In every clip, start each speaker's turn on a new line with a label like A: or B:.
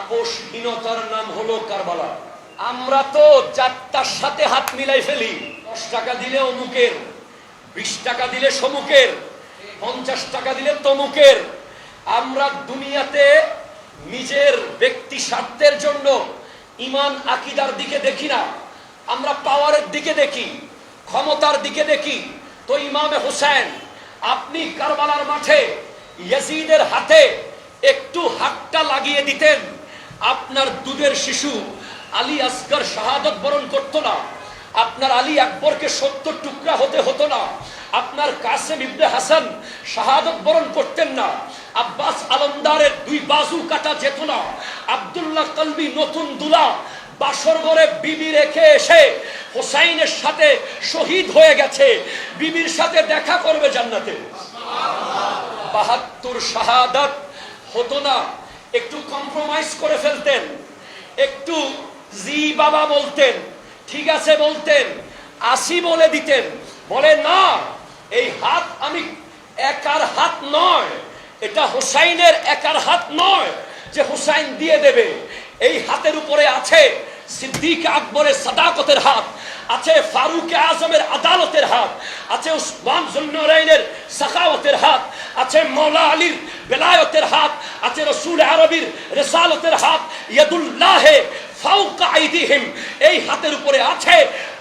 A: আপোষহীনতার নাম হলো কারবালা। আমরা তো যাত্রার সাথে হাত মিলাই ফেলি। 10 টাকা দিলে অমুকের, 20 টাকা দিলে সমুকের, 50 টাকা দিলে তমুকের। আমরা দুনিয়াতে নিজের ব্যক্তি স্বার্থের জন্য ইমান আকীদার দিকে দেখি না, আমরা পাওয়ারের দিকে দেখি, ক্ষমতার দিকে দেখি। তো ইমামে হোসেন, আপনি কারবালার মাঠে ইয়াজিদের হাতে একটু হাতটা লাগিয়ে দিতেন, আপনার দুধের শিশু আলী আসগর শাহাদত বরণ করতো না, আপনার আলী আকবরকে 70 টুকরা হতে হতো না, আপনার কাসেম ইবনে হাসান শাহাদত বরণ করতেন না, আব্বাস আলমদারের 2 বাজু কাটা যেত না, আব্দুল্লাহ কলবি নতুন দুলা বাসর ঘরে বিবি রেখে এসে হোসাইনের সাথে শহীদ হয়ে গেছে, বিবির সাথে দেখা করবে জান্নাতে। 72 শাহাদাত হতো না, একটু কম্প্রোমাইজ করে ফেলতেন, একটু জি বাবা বলতেন, ঠিক আছে বলতেন, 80 বলে দিতেন। বলে না, এই হাত আমি একার হাত নয়, এটা হোসাইনের একার হাত নয় যে হোসাইন দিয়ে দেবে। এই হাতের উপরে আছে সিদ্দিক আকবরের সাদাকতের হাত, আছে ফারুক আজমের আদালতের হাত, আছে উসমান জুন্নুরাইনের সাখাওয়াতের হাত, আছে মাওলা আলীর বেলায়তের হাত, আছে রাসূল আরবির রিসালতের হাত। ইয়াদুল্লাহে ফাওকা আইদিহিম, এই হাতের উপরে আছে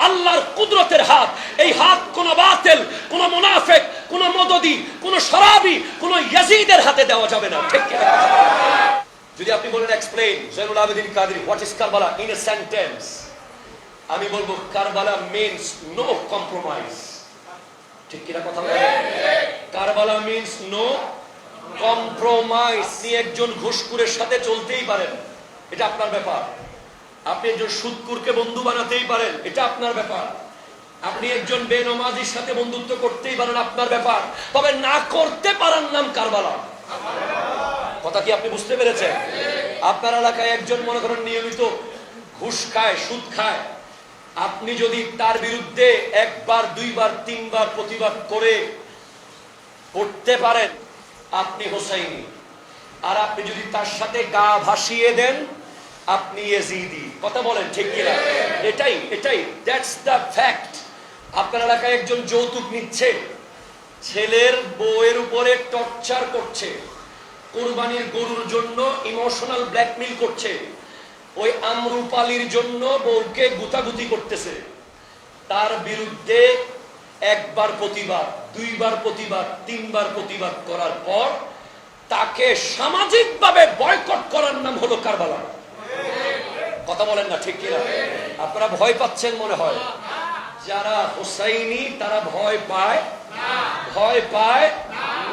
A: আল্লাহর কুদরতের হাত। এই হাত কোন বাতিল, কোন মুনাফিক, কোন মদদি, কোন শরাবি, কোন ইয়াজিদের হাতে দেওয়া যাবে না। ঠিক কি না? যদি আপনি বলেন explain Zainul Abedin Qadri what is Karbala in a sentence, আমি বলবো কারবালা মিন্স নো কম্প্রোমাইজ। ঠিক কি না কথা বলেন? Karbala means no compromise. আপনি একজন ঘুষখোরের সাথে চলতেই পারেন, এটা আপনার ব্যাপার। আপনি একজন সুদখোরকে বন্ধু বানাতেই পারেন, এটা আপনার ব্যাপার। আপনি একজন বেনমাজির সাথে বন্ধুত্ব করতেই পারেন, আপনার ব্যাপার। তবে না করতে পারার নাম কারবালা। কথা কি আপনি বুঝতে পেরেছেন? আপনার এলাকায় একজন মনে করেন নিয়মিত ঘুষ খায়, সুদ খায়, আপনি যদি তার বিরুদ্ধে 1 বার 2 বার 3 বার প্রতিবাদ করতে পারেন, আপনি হোসাইনি। আর আপনি যদি তার সাথে গা ভাসিয়ে দেন, আপনি ইয়াজিদি। কথা বলেন ঠিক কিনা? এটাই দ্যাটস দ্য ফ্যাক্ট। আপনার এলাকায় একজন যৌতুক নিচ্ছে, ছেলের বউয়ের উপরে টর্চার করছে, কুরবানির গরুর জন্য ইমোশনাল ব্ল্যাকমেইল করছে, ওই আমরুপালির জন্য বউকে গুতাগুতি করতেছে। তার বিরুদ্ধে 1 বার প্রতিবাদ, 2 বার প্রতিবাদ, 3 বার প্রতিবাদ করার পর তাকে সামাজিকভাবে বয়কট করার নাম হলো কারবালা। কথা বলেন না ঠিক কিনা? আপনারা ভয় পাচ্ছেন মনে হয়। যারা হোসাইনি তারা ভয় পায়, ভয় পায়।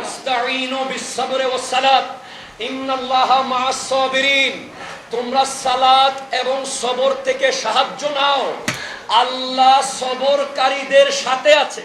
A: ইস্তাঈনু বিস-সাবরি ওয়াস-সালাত ইন্নাল্লাহা মা'আস-সাবিরিন। তোমরা সালাত এবং সবর থেকে সাহায্য নাও, আল্লাহ সবরকারীদের সাথে আছে।